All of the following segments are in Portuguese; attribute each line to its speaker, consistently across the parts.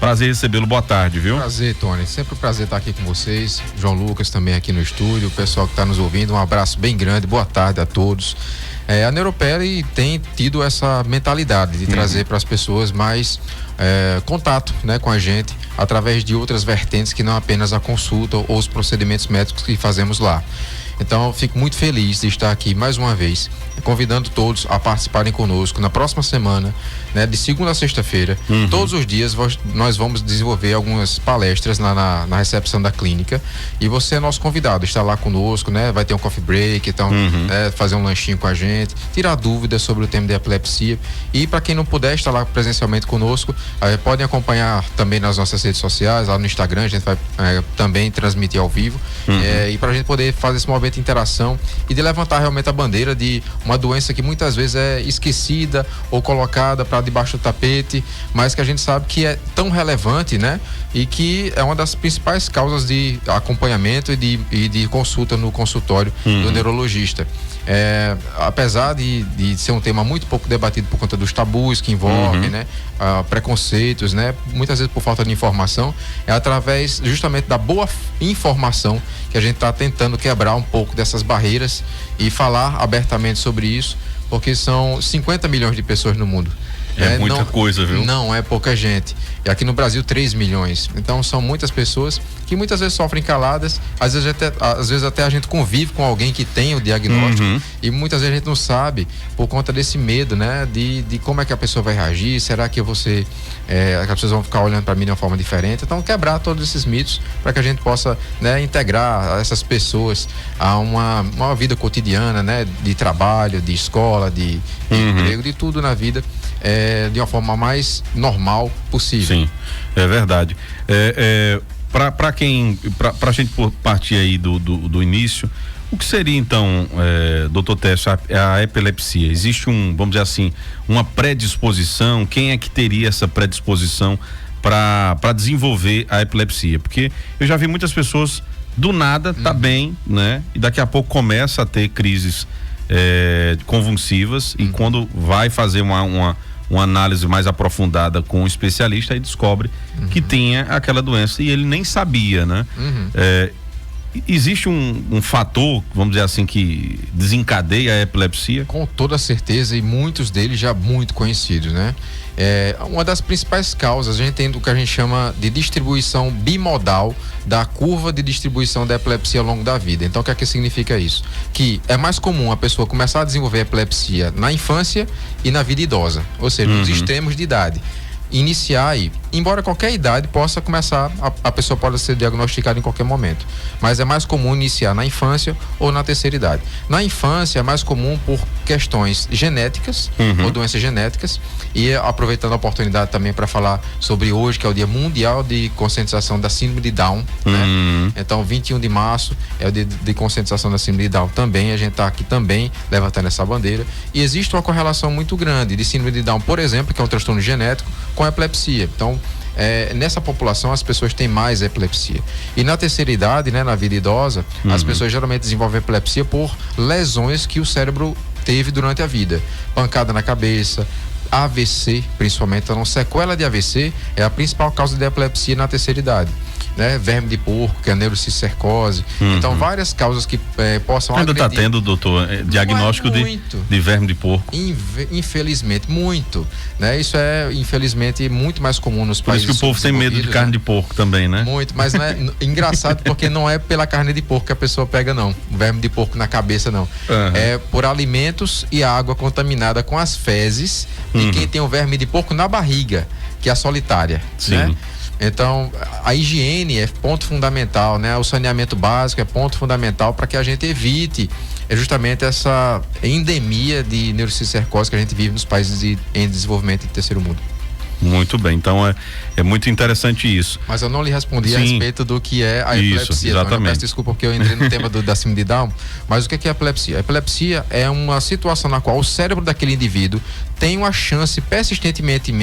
Speaker 1: Prazer recebê-lo, boa tarde, viu?
Speaker 2: Prazer, Tony, sempre um prazer estar aqui com vocês, João Lucas também aqui no estúdio, o pessoal que está nos ouvindo, um abraço bem grande, boa tarde a todos. A Neuropele tem tido essa mentalidade de trazer para as pessoas mais contato, né, com a gente, através de outras vertentes que não apenas a consulta ou os procedimentos médicos que fazemos lá. Então, eu fico muito feliz de estar aqui mais uma vez, convidando todos a participarem conosco na próxima semana, né, de segunda a sexta-feira. Todos os dias nós vamos desenvolver algumas palestras na recepção da clínica e você é nosso convidado, está lá conosco, né? Vai ter um coffee break, então fazer um lanchinho com a gente, tirar dúvidas sobre o tema de epilepsia. E para quem não puder estar lá presencialmente conosco, podem acompanhar também nas nossas redes sociais, lá no Instagram, a gente vai também transmitir ao vivo, e para a gente poder fazer esse movimento de interação e de levantar realmente a bandeira de uma doença que muitas vezes é esquecida ou colocada para debaixo do tapete, mas que a gente sabe que é tão relevante, né? E que é uma das principais causas de acompanhamento e de consulta no consultório do neurologista. Apesar de ser um tema muito pouco debatido por conta dos tabus que envolvem, né? Preconceitos, né? Muitas vezes por falta de informação, é através justamente da boa informação que a gente está tentando quebrar um pouco dessas barreiras e falar abertamente sobre isso, porque são 50 milhões de pessoas no mundo.
Speaker 1: Muita coisa, viu?
Speaker 2: Não é pouca gente. E aqui no Brasil 3 milhões. Então são muitas pessoas que muitas vezes sofrem caladas, às vezes até a gente convive com alguém que tem o diagnóstico e muitas vezes a gente não sabe por conta desse medo, né? De como é que a pessoa vai reagir, será que as pessoas vão ficar olhando para mim de uma forma diferente? Então quebrar todos esses mitos para que a gente possa, né, integrar essas pessoas a uma vida cotidiana, né? De trabalho, de escola, de emprego, de tudo na vida. De uma forma mais normal possível.
Speaker 1: Sim, é verdade. Pra gente partir aí do início, o que seria então, doutor Tércio, a epilepsia? Existe vamos dizer assim, uma predisposição? Quem é que teria essa predisposição para desenvolver a epilepsia? Porque eu já vi muitas pessoas do nada, tá bem, né? E daqui a pouco começa a ter crises convulsivas e quando vai fazer uma análise mais aprofundada com um especialista, aí descobre que tinha aquela doença e ele nem sabia, né? Existe um fator, vamos dizer assim, que desencadeia a epilepsia?
Speaker 2: Com toda certeza, e muitos deles já muito conhecidos, né? Uma das principais causas, a gente tem o que a gente chama de distribuição bimodal da curva de distribuição da epilepsia ao longo da vida. Então, o que é que significa isso? Que é mais comum a pessoa começar a desenvolver epilepsia na infância e na vida idosa, ou seja, nos extremos de idade. Iniciar aí, embora qualquer idade possa começar, a pessoa pode ser diagnosticada em qualquer momento, mas é mais comum iniciar na infância ou na terceira idade. Na infância é mais comum por questões genéticas ou doenças genéticas, e aproveitando a oportunidade também para falar sobre hoje, que é o Dia Mundial de Conscientização da Síndrome de Down, né? Então 21 de março é o dia de conscientização da Síndrome de Down também, a gente está aqui também levantando essa bandeira, e existe uma correlação muito grande de Síndrome de Down, por exemplo, que é um transtorno genético, com epilepsia. Então, nessa população as pessoas têm mais epilepsia. E na terceira idade, né, na vida idosa, as pessoas geralmente desenvolvem epilepsia por lesões que o cérebro teve durante a vida. Pancada na cabeça, AVC, principalmente. Então, sequela de AVC é a principal causa de epilepsia na terceira idade. Né? Verme de porco, que é a neurocicercose. Então, várias causas que possam
Speaker 1: Ainda está tendo, doutor, diagnóstico de verme de porco?
Speaker 2: Infelizmente, muito. Né? Isso é, infelizmente, muito mais comum nos países.
Speaker 1: Por isso que o povo tem medo de carne de porco também, né?
Speaker 2: Muito, mas não é engraçado porque não é pela carne de porco que a pessoa pega, não. O verme de porco na cabeça, não. É por alimentos e água contaminada com as fezes de quem tem o verme de porco na barriga, que é a solitária.
Speaker 1: Sim.
Speaker 2: Né? Então, a higiene é ponto fundamental, né? O saneamento básico é ponto fundamental para que a gente evite justamente essa endemia de neurocicercose que a gente vive nos países em desenvolvimento e terceiro mundo.
Speaker 1: Muito bem, então é muito interessante isso.
Speaker 2: Mas eu não lhe respondi a respeito do que é a epilepsia.
Speaker 1: Isso, exatamente.
Speaker 2: Eu peço desculpa porque eu entrei no tema da síndrome de Down, mas o que é a epilepsia? A epilepsia é uma situação na qual o cérebro daquele indivíduo tem uma chance persistentemente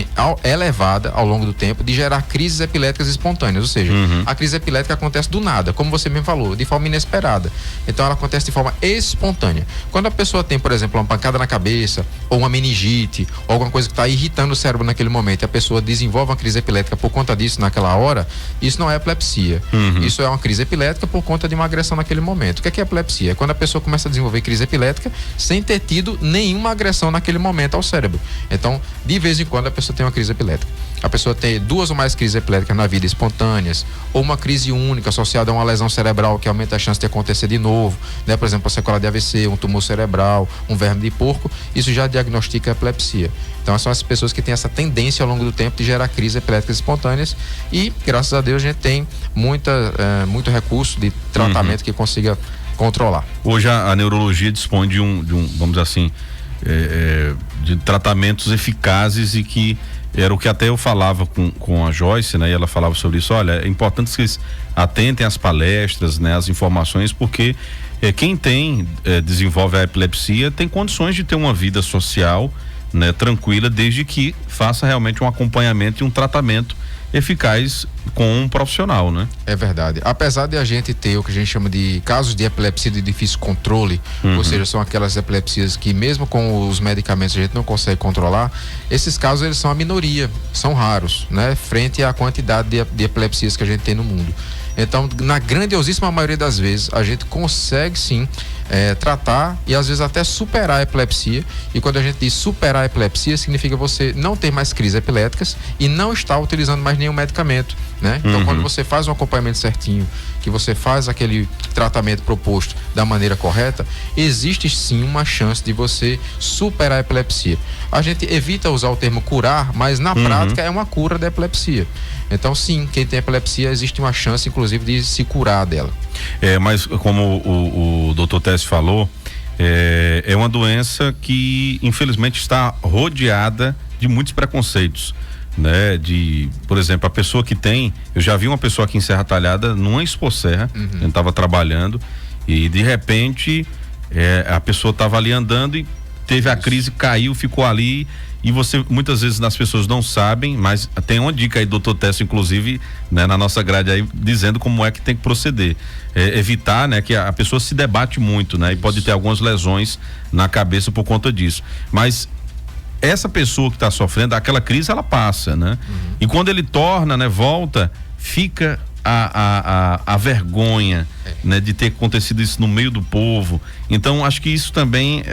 Speaker 2: elevada ao longo do tempo de gerar crises epiléticas espontâneas, ou seja, a crise epilética acontece do nada, como você mesmo falou, de forma inesperada. Então ela acontece de forma espontânea. Quando a pessoa tem, por exemplo, uma pancada na cabeça, ou uma meningite, ou alguma coisa que está irritando o cérebro naquele momento, pessoa desenvolve uma crise epilética por conta disso naquela hora, isso não é epilepsia. Isso é uma crise epilética por conta de uma agressão naquele momento. O que é epilepsia? É quando a pessoa começa a desenvolver crise epilética sem ter tido nenhuma agressão naquele momento ao cérebro. Então, de vez em quando a pessoa tem uma crise epilética. A pessoa tem 2 ou mais crises epiléticas na vida espontâneas, ou uma crise única associada a uma lesão cerebral que aumenta a chance de acontecer de novo, né? Por exemplo, a sequela de AVC, um tumor cerebral, um verme de porco, isso já diagnostica a epilepsia. Então são as pessoas que têm essa tendência ao longo do tempo de gerar crises epiléticas espontâneas e, graças a Deus, a gente tem muito recurso de tratamento que consiga controlar.
Speaker 1: Hoje a neurologia dispõe de um vamos dizer assim, de tratamentos eficazes e que era o que até eu falava com a Joyce, né? E ela falava sobre isso. Olha, é importante que eles atentem às palestras, né? Às informações, porque quem desenvolve a epilepsia tem condições de ter uma vida social, né? Tranquila, desde que faça realmente um acompanhamento e um tratamento eficaz com um profissional, né?
Speaker 2: É verdade. Apesar de a gente ter o que a gente chama de casos de epilepsia de difícil controle, ou seja, são aquelas epilepsias que mesmo com os medicamentos a gente não consegue controlar, esses casos eles são a minoria, são raros, né? Frente à quantidade de epilepsias que a gente tem no mundo. Então, na grandiosíssima maioria das vezes, a gente consegue sim tratar e às vezes até superar a epilepsia. E quando a gente diz superar a epilepsia, significa você não ter mais crises epiléticas e não estar utilizando mais nenhum medicamento, né? Então, quando você faz um acompanhamento certinho, que você faz aquele tratamento proposto da maneira correta, existe sim uma chance de você superar a epilepsia. A gente evita usar o termo curar, mas na prática é uma cura da epilepsia. Então, sim, quem tem epilepsia, existe uma chance, inclusive, de se curar dela.
Speaker 1: Mas como o Dr. Tess falou, é uma doença que, infelizmente, está rodeada de muitos preconceitos, né? Por exemplo, a pessoa que tem, eu já vi uma pessoa aqui em Serra Talhada, numa Exposerra, ele estava trabalhando e, de repente, a pessoa estava ali andando e teve a crise, caiu, ficou ali. E muitas vezes as pessoas não sabem, mas tem uma dica aí, doutor Tess, inclusive, né, na nossa grade aí, dizendo como é que tem que proceder. Evitar, né, que a pessoa se debate muito, né, e pode ter algumas lesões na cabeça por conta disso. Mas essa pessoa que está sofrendo, aquela crise, ela passa, né? E quando ele torna, né, volta, fica a vergonha, né, de ter acontecido isso no meio do povo. Então, acho que isso também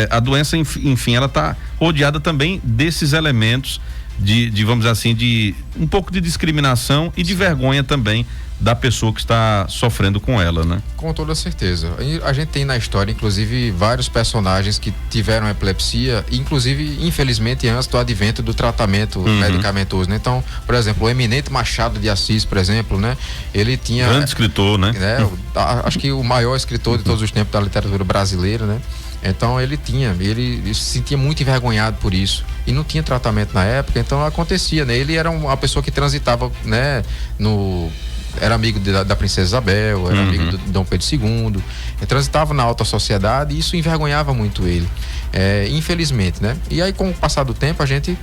Speaker 1: a doença, enfim, ela está rodeada também desses elementos de vamos dizer assim, de um pouco de discriminação e de vergonha também da pessoa que está sofrendo com ela, né?
Speaker 2: Com toda certeza. E a gente tem na história, inclusive, vários personagens que tiveram epilepsia, inclusive, infelizmente, antes do advento do tratamento medicamentoso, né? Então, por exemplo, o eminente Machado de Assis, por exemplo, né? Ele tinha...
Speaker 1: Grande escritor, né?
Speaker 2: Acho que o maior escritor de todos os tempos da literatura brasileira, né? Então ele se sentia muito envergonhado por isso e não tinha tratamento na época, então acontecia, né? Ele era uma pessoa que transitava, né? Era amigo da Princesa Isabel, era amigo do Dom Pedro II, transitava na alta sociedade e isso envergonhava muito ele, infelizmente, né? E aí, com o passar do tempo, a gente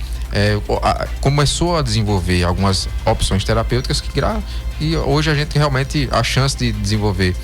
Speaker 2: começou a desenvolver algumas opções terapêuticas e hoje a gente realmente, a chance de desenvolver,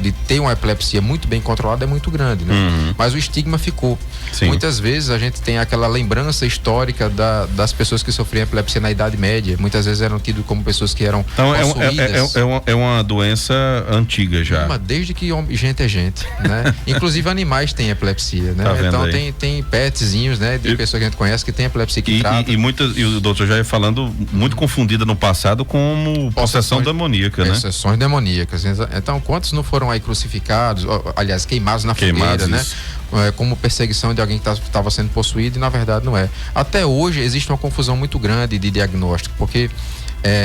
Speaker 2: de ter uma epilepsia muito bem controlada é muito grande, né? Mas o estigma ficou. Sim. Muitas vezes a gente tem aquela lembrança histórica das pessoas que sofriam epilepsia na Idade Média, muitas vezes eram tidas como pessoas que eram possuídas.
Speaker 1: É uma doença antiga já.
Speaker 2: Desde que gente é gente, né? Inclusive animais têm epilepsia, né?
Speaker 1: Tá,
Speaker 2: então tem petzinhos, né? De pessoas que a gente conhece que tem epilepsia que trata.
Speaker 1: E o doutor já ia falando muito confundida no passado como possessão demoníaca, né?
Speaker 2: Possessões demoníacas. Então, quantos não foram aí crucificados, aliás, queimados na fogueira, né? Como perseguição de alguém que estava sendo possuído, e na verdade não é. Até hoje existe uma confusão muito grande de diagnóstico, porque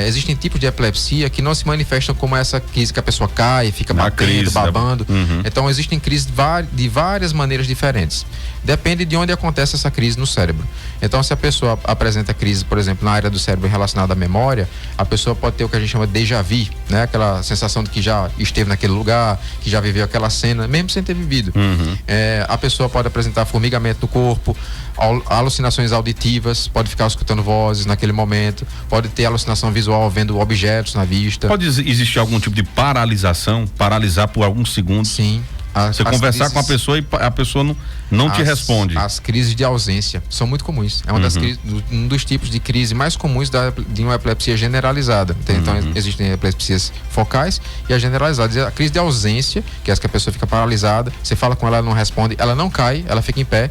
Speaker 2: existem tipos de epilepsia que não se manifestam como essa crise que a pessoa cai, fica batendo, babando. Então existem crises de várias maneiras diferentes. Depende de onde acontece essa crise no cérebro. Então, se a pessoa apresenta crise, por exemplo, na área do cérebro relacionada à memória, a pessoa pode ter o que a gente chama de déjà vu, né? Aquela sensação de que já esteve naquele lugar, que já viveu aquela cena, mesmo sem ter vivido. A pessoa pode apresentar formigamento no corpo, alucinações auditivas, pode ficar escutando vozes naquele momento, pode ter alucinação visual vendo objetos na vista.
Speaker 1: Pode existir algum tipo de paralisação, paralisar por alguns segundos?
Speaker 2: Sim.
Speaker 1: Você conversar com a pessoa e a pessoa não te responde.
Speaker 2: As crises de ausência são muito comuns. É uma das um dos tipos de crise mais comuns de uma epilepsia generalizada. Então, existem epilepsias focais e as generalizadas. A crise de ausência, que é essa que a pessoa fica paralisada, você fala com ela, ela não responde, ela não cai, ela fica em pé.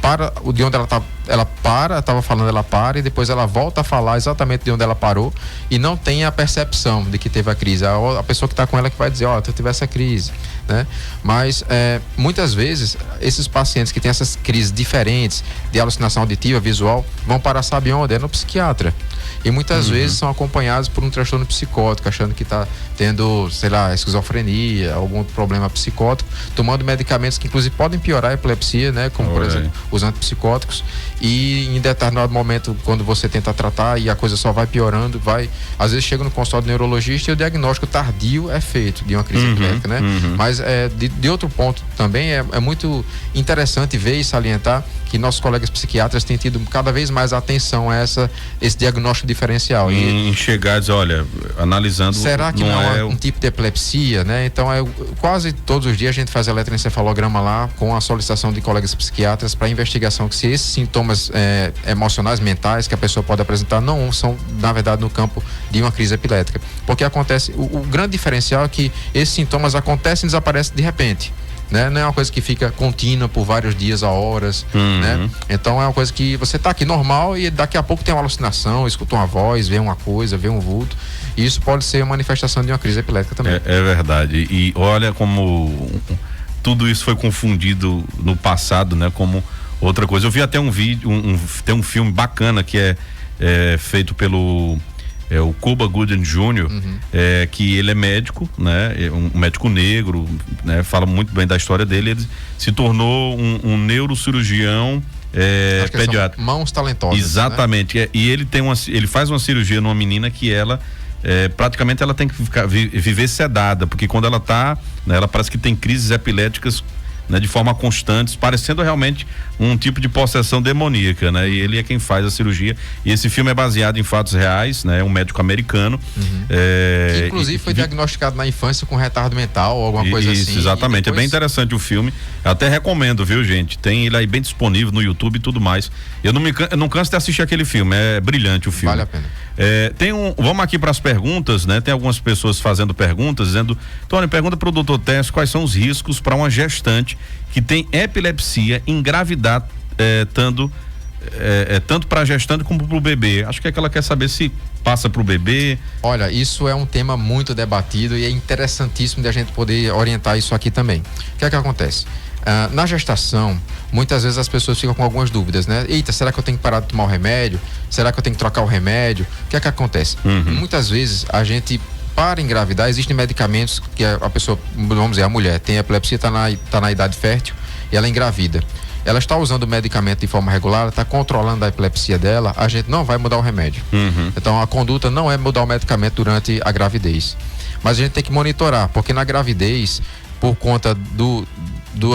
Speaker 2: Para de onde ela estava falando, ela para e depois ela volta a falar exatamente de onde ela parou e não tem a percepção de que teve a crise. A pessoa que está com ela que vai dizer, ó, tu tive essa crise, né? Mas muitas vezes esses pacientes que têm essas crises diferentes de alucinação auditiva, visual, vão parar, sabe onde? É no psiquiatra. E muitas vezes são acompanhados por um transtorno psicótico, achando que está tendo, sei lá, esquizofrenia, algum outro problema psicótico, tomando medicamentos que inclusive podem piorar a epilepsia, né? Como por exemplo os antipsicóticos, e em determinado momento, quando você tenta tratar e a coisa só vai piorando, às vezes chega no consultório do neurologista e o diagnóstico tardio é feito de uma crise epilética, né? Mas de outro ponto também é muito interessante ver e salientar que nossos colegas psiquiatras têm tido cada vez mais atenção a esse diagnóstico diferencial.
Speaker 1: Em chegar e dizer, olha, analisando...
Speaker 2: Será que não é um tipo de epilepsia, né? Então, quase todos os dias a gente faz eletroencefalograma lá com a solicitação de colegas psiquiatras para investigação, que se esses sintomas emocionais, mentais que a pessoa pode apresentar não são, na verdade, no campo de uma crise epilética. Porque acontece, o grande diferencial é que esses sintomas acontecem e desaparecem de repente. Né? Não é uma coisa que fica contínua por vários dias a horas, né? Então é uma coisa que você tá aqui normal e daqui a pouco tem uma alucinação, escuta uma voz, vê uma coisa, vê um vulto, e isso pode ser uma manifestação de uma crise epilética também.
Speaker 1: É verdade, e olha como tudo isso foi confundido no passado, né? Como outra coisa. Eu vi até um vídeo, tem um filme bacana que é feito pelo o Cuba Gooding Jr., que ele é médico, né? Um médico negro, né? Fala muito bem da história dele. Ele se tornou um neurocirurgião pediatra.
Speaker 2: Mãos talentosas.
Speaker 1: Exatamente. Né? E ele faz uma cirurgia numa menina que ela praticamente ela tem que viver sedada, porque quando ela tá, né, ela parece que tem crises epiléticas, né, de forma constante, parecendo realmente um tipo de possessão demoníaca, né? E ele é quem faz a cirurgia. E esse filme é baseado em fatos reais, né? Um médico americano.
Speaker 2: Que inclusive foi diagnosticado na infância com retardo mental ou alguma coisa assim.
Speaker 1: Isso, exatamente.
Speaker 2: Depois...
Speaker 1: É bem interessante o filme. Eu até recomendo, viu, gente? Tem ele aí bem disponível no YouTube e tudo mais. Eu não canso de assistir aquele filme. É brilhante o filme.
Speaker 2: Vale a pena.
Speaker 1: Vamos aqui para as perguntas, né? Tem algumas pessoas fazendo perguntas, dizendo: Tony, pergunta para o Dr. Tess quais são os riscos para uma gestante que tem epilepsia engravidar, tanto para a gestante como para o bebê. Acho que é que ela quer saber se passa para o bebê.
Speaker 2: Olha, isso é um tema muito debatido e é interessantíssimo de a gente poder orientar isso aqui também. O que é que acontece? Na gestação, muitas vezes as pessoas ficam com algumas dúvidas, né? Eita, será que eu tenho que parar de tomar o remédio? Será que eu tenho que trocar o remédio? O que é que acontece? Muitas vezes a gente, para engravidar, existem medicamentos que a pessoa, vamos dizer, a mulher tem epilepsia, tá na idade fértil e ela engravida. Ela está usando o medicamento de forma regular, está controlando a epilepsia dela, a gente não vai mudar o remédio. Então a conduta não é mudar o medicamento durante a gravidez. Mas a gente tem que monitorar, porque na gravidez, por conta do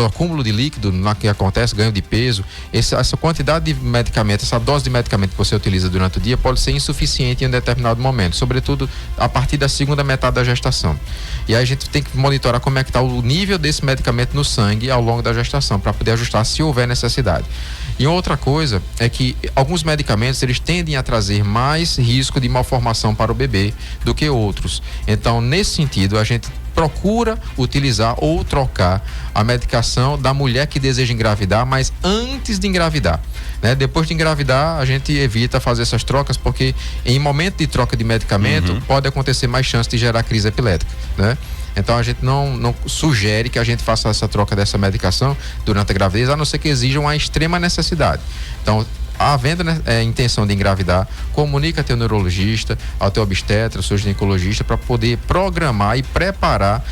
Speaker 2: acúmulo de líquido que acontece, ganho de peso, essa quantidade de medicamento, essa dose de medicamento que você utiliza durante o dia pode ser insuficiente em um determinado momento, sobretudo a partir da segunda metade da gestação. E aí a gente tem que monitorar como é que está o nível desse medicamento no sangue ao longo da gestação, para poder ajustar se houver necessidade. E outra coisa é que alguns medicamentos eles tendem a trazer mais risco de malformação para o bebê do que outros. Então, nesse sentido, a gente procura utilizar ou trocar a medicação da mulher que deseja engravidar, mas antes de engravidar, né? Depois de engravidar, a gente evita fazer essas trocas, porque em momento de troca de medicamento pode acontecer mais chance de gerar crise epilética, né? Então a gente não sugere que a gente faça essa troca dessa medicação durante a gravidez, a não ser que exija uma extrema necessidade. Então, havendo intenção de engravidar, comunica ao teu neurologista, ao teu obstetra, ao seu ginecologista, para poder programar e preparar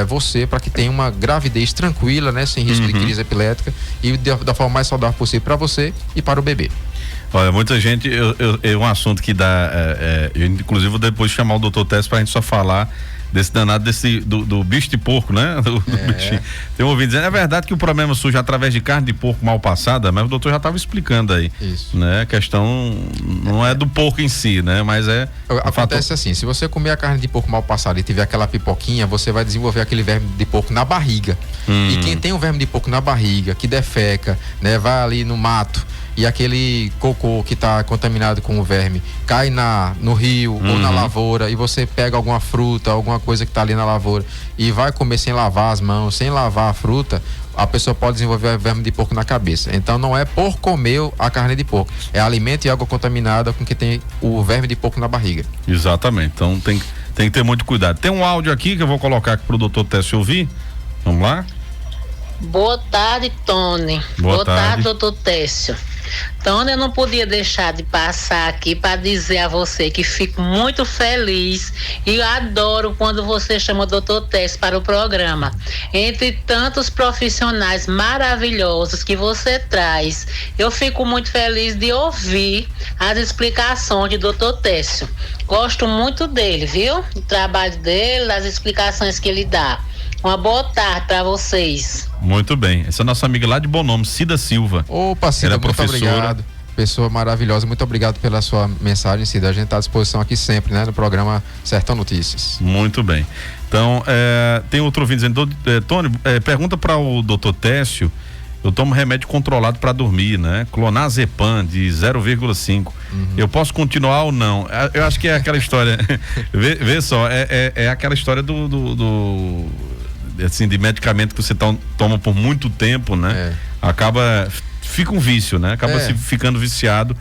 Speaker 2: você para que tenha uma gravidez tranquila, né, sem risco de crise epilética e da forma mais saudável possível para você e para o bebê.
Speaker 1: Olha, muita gente, é um assunto que dá, inclusive vou depois chamar o Dr. Tess para a gente só falar desse danado do bicho de porco, né? Do bichinho. Tem um ouvinte dizendo, é verdade que o problema surge através de carne de porco mal passada, mas o doutor já estava explicando aí.
Speaker 2: Isso.
Speaker 1: Né? A questão não é do porco em si, né? Mas
Speaker 2: acontece assim, se você comer a carne de porco mal passada e tiver aquela pipoquinha, você vai desenvolver aquele verme de porco na barriga. E quem tem um verme de porco na barriga, que defeca, né? Vai ali no mato e aquele cocô que está contaminado com o verme cai no rio ou na lavoura, e você pega alguma fruta, alguma coisa que está ali na lavoura e vai comer sem lavar as mãos, sem lavar a fruta, a pessoa pode desenvolver verme de porco na cabeça. Então não é por comer a carne de porco, é alimento e água contaminada com que tem o verme de porco na barriga.
Speaker 1: Exatamente, então tem que ter muito cuidado. Tem um áudio aqui que eu vou colocar aqui pro doutor Técio ouvir. Vamos lá?
Speaker 3: Boa tarde, Tony. Boa tarde, doutor Técio. Tony, eu não podia deixar de passar aqui para dizer a você que fico muito feliz e adoro quando você chama o doutor Técio para o programa. Entre tantos profissionais maravilhosos que você traz, eu fico muito feliz de ouvir as explicações de doutor Técio. Gosto muito dele, viu? Do trabalho dele, das explicações que ele dá. Uma boa tarde para vocês.
Speaker 1: Muito bem. Essa é a nossa amiga lá de Bom Nome, Cida Silva.
Speaker 2: Opa, Cida, muito obrigado. Pessoa maravilhosa, muito obrigado pela sua mensagem, Cida. A gente está à disposição aqui sempre, né? No programa Sertão Notícias.
Speaker 1: Muito bem. Então, tem outro ouvinte dizendo, Tony, pergunta para o doutor Técio, eu tomo remédio controlado para dormir, né? Clonazepam de 0,5. Eu posso continuar ou não? Eu acho que é aquela história. vê só, é aquela história assim, de medicamento que você toma por muito tempo, né? Fica um vício, né? Acaba se ficando viciado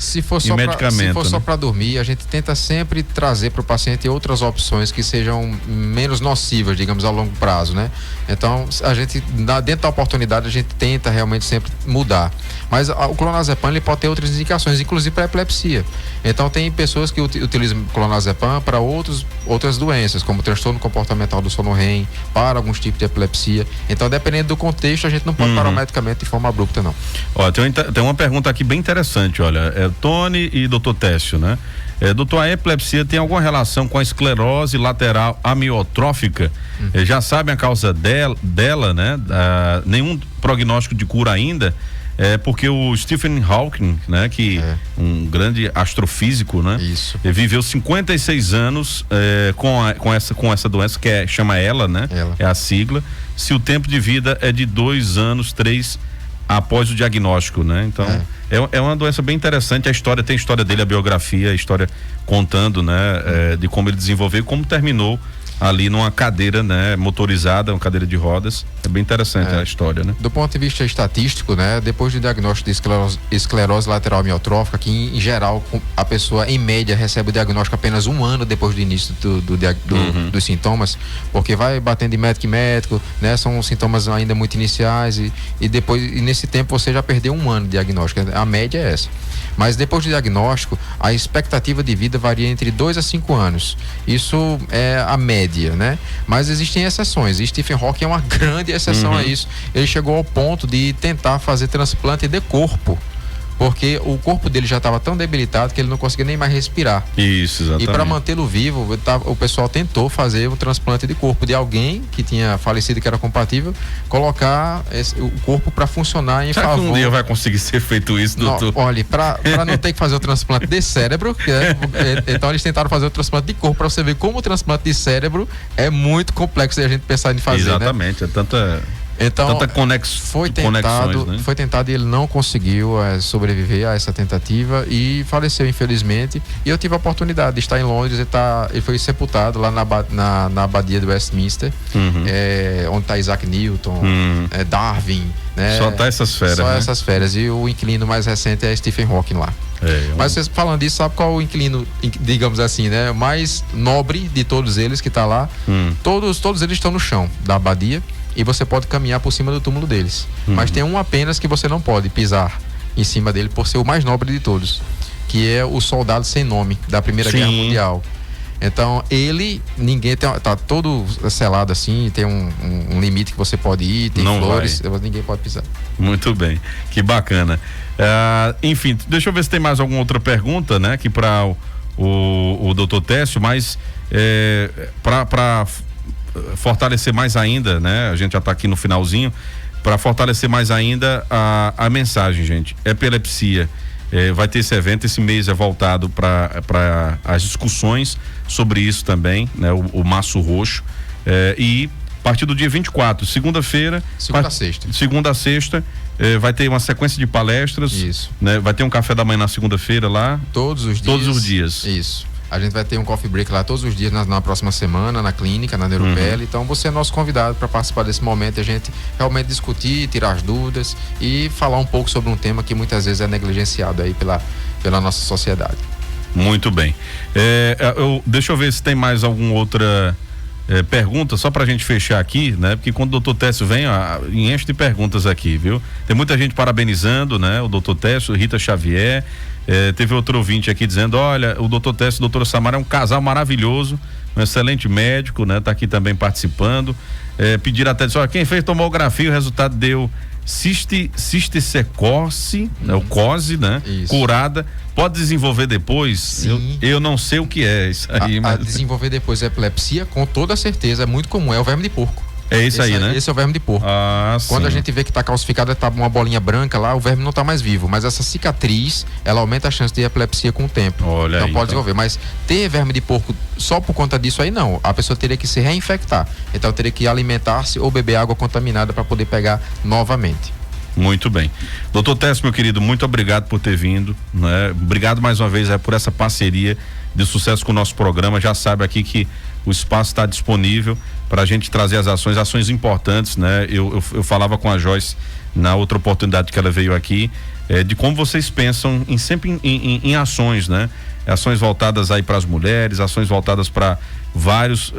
Speaker 1: em medicamento.
Speaker 2: Se for só para dormir, a gente tenta sempre trazer para o paciente outras opções que sejam menos nocivas, digamos, a longo prazo, né? Então, a gente, dentro da oportunidade, a gente tenta realmente sempre mudar. Mas o clonazepam, ele pode ter outras indicações, inclusive para epilepsia. Então, tem pessoas que utilizam clonazepam para outras doenças, como transtorno comportamental do sono REM, para alguns tipos de epilepsia. Então, dependendo do contexto, a gente não pode parar o medicamento de forma abrupta, não.
Speaker 1: Ó, tem uma pergunta aqui bem interessante, olha, Tony e doutor Técio, né? Doutor, a epilepsia tem alguma relação com a esclerose lateral amiotrófica? Já sabem a causa dela, né? Nenhum prognóstico de cura ainda, porque o Stephen Hawking, né? Que um grande astrofísico, né?
Speaker 2: Isso.
Speaker 1: Viveu 56 anos com essa doença que chama ELA, né? ELA. É a sigla. Se o tempo de vida é de 2 anos, 3 após o diagnóstico, né? Então, é uma doença bem interessante. Tem a história dele, a biografia, a história contando, né? De como ele desenvolveu e como terminou ali numa cadeira, né, motorizada, uma cadeira de rodas. É bem interessante a história, né?
Speaker 2: Do ponto de vista estatístico, né, depois do diagnóstico de esclerose lateral amiotrófica, que em geral a pessoa em média recebe o diagnóstico apenas 1 ano depois do início dos sintomas, porque vai batendo de médico em médico, né, são sintomas ainda muito iniciais e nesse tempo você já perdeu 1 ano de diagnóstico. A média é essa. Mas depois do diagnóstico, a expectativa de vida varia entre 2 a 5 anos. Isso é a média, né? Mas existem exceções. E Stephen Hawking é uma grande exceção a isso. Ele chegou ao ponto de tentar fazer transplante de corpo, porque o corpo dele já estava tão debilitado que ele não conseguia nem mais respirar.
Speaker 1: Isso, exatamente.
Speaker 2: E para mantê-lo vivo, o pessoal tentou fazer um transplante de corpo de alguém que tinha falecido, que era compatível, colocar o corpo para funcionar em favor.
Speaker 1: Que um dia vai conseguir ser feito isso, doutor?
Speaker 2: Olha, para não ter que fazer o transplante de cérebro, então eles tentaram fazer o transplante de corpo, para você ver como o transplante de cérebro é muito complexo de a gente pensar em fazer.
Speaker 1: Exatamente,
Speaker 2: né? Então, foi tentado e ele não conseguiu sobreviver a essa tentativa e faleceu, infelizmente. E eu tive a oportunidade de estar em Londres. Ele foi sepultado lá na abadia de Westminster, onde está Isaac Newton, Darwin, né?
Speaker 1: Só tá essas feras.
Speaker 2: Só essas feras. E o inquilino mais recente é Stephen Hawking lá. Mas vocês falando disso, sabe qual é o inquilino, digamos assim, né? Mais nobre de todos eles que está lá? Todos eles estão no chão da abadia. E você pode caminhar por cima do túmulo deles. Mas tem um apenas que você não pode pisar em cima dele por ser o mais nobre de todos, que é o soldado sem nome da Primeira Guerra Mundial. Então ninguém tá todo selado assim, tem um limite que você pode ir, tem flores, ninguém pode pisar.
Speaker 1: Muito bem, que bacana. Enfim, deixa eu ver se tem mais alguma outra pergunta, né, aqui para o doutor Técio, mas para fortalecer mais ainda, né? A gente já está aqui no finalzinho, para fortalecer mais ainda a mensagem, gente. Epilepsia. Vai ter esse evento, esse mês é voltado para as discussões sobre isso também, né? O Maço Roxo. E a partir do dia 24, segunda-feira. Segunda a sexta. Vai ter uma sequência de palestras.
Speaker 2: Isso.
Speaker 1: Né? Vai ter um café da manhã na segunda-feira lá.
Speaker 2: Todos os dias. Isso. A gente vai ter um coffee break lá todos os dias na próxima semana, na clínica, na Neuropele. Então você é nosso convidado para participar desse momento e a gente realmente discutir, tirar as dúvidas e falar um pouco sobre um tema que muitas vezes é negligenciado aí pela nossa sociedade.
Speaker 1: Muito bem. Deixa eu ver se tem mais alguma outra pergunta, só pra gente fechar aqui, né? Porque quando o doutor Técio vem, enche de perguntas aqui, viu? Tem muita gente parabenizando, né? O doutor Técio, Rita Xavier. Teve outro ouvinte aqui dizendo, olha, o doutor Técio e a doutora Samara é um casal maravilhoso, um excelente médico, né? Tá aqui também participando. Pediram até, quem fez tomografia, o resultado deu cisticercose, o COSE, né? Isso. Curada. Pode desenvolver depois? Eu não sei o que é isso aí.
Speaker 2: Mas... desenvolver depois epilepsia, com toda certeza, é muito comum, é o verme de porco.
Speaker 1: Esse aí, né?
Speaker 2: Esse é o verme de porco. Quando a gente vê que está calcificada, tá uma bolinha branca lá, o verme não está mais vivo. Mas essa cicatriz, ela aumenta a chance de epilepsia com o tempo.
Speaker 1: Olha
Speaker 2: então
Speaker 1: aí,
Speaker 2: pode desenvolver. Mas ter verme de porco só por conta disso aí, não. A pessoa teria que se reinfectar. Então teria que alimentar-se ou beber água contaminada para poder pegar novamente.
Speaker 1: Muito bem. Doutor Técio, meu querido, muito obrigado por ter vindo, né? Obrigado mais uma vez por essa parceria de sucesso com o nosso programa. Já sabe aqui que o espaço está disponível para a gente trazer as ações importantes, né? Eu falava com a Joyce na outra oportunidade que ela veio aqui, de como vocês pensam sempre em ações, né? Ações voltadas aí para as mulheres, ações voltadas para vários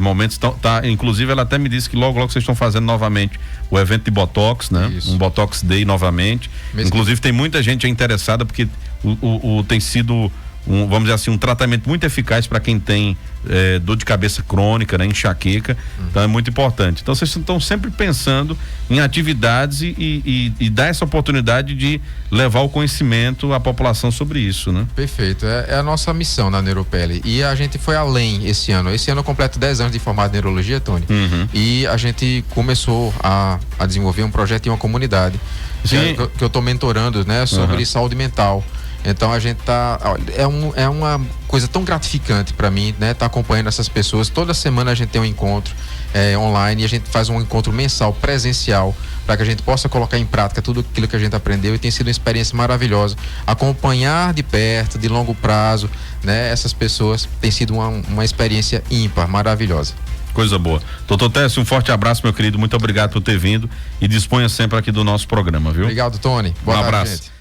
Speaker 1: momentos. Inclusive ela até me disse que logo vocês estão fazendo novamente o evento de Botox, né? Isso. Um Botox Day novamente. Inclusive tem muita gente interessada porque tem sido vamos dizer assim, um tratamento muito eficaz para quem tem dor de cabeça crônica, né? Enxaqueca. Então é muito importante. Então vocês estão sempre pensando em atividades e dar essa oportunidade de levar o conhecimento à população sobre isso, né?
Speaker 2: Perfeito, é a nossa missão na Neuropele e a gente foi além esse ano eu completo 10 anos de formado em neurologia, Tony. E a gente começou a desenvolver um projeto em uma comunidade que eu estou mentorando, né? Sobre saúde mental. Então a gente é uma coisa tão gratificante para mim, né? Tá acompanhando essas pessoas. Toda semana a gente tem um encontro online e a gente faz um encontro mensal, presencial, para que a gente possa colocar em prática tudo aquilo que a gente aprendeu e tem sido uma experiência maravilhosa. Acompanhar de perto, de longo prazo, né? Essas pessoas tem sido uma experiência ímpar, maravilhosa.
Speaker 1: Coisa boa. Doutor Técio, um forte abraço, meu querido. Muito obrigado por ter vindo e disponha sempre aqui do nosso programa, viu?
Speaker 2: Obrigado, Tony. Boa tarde,
Speaker 1: abraço.
Speaker 2: Gente.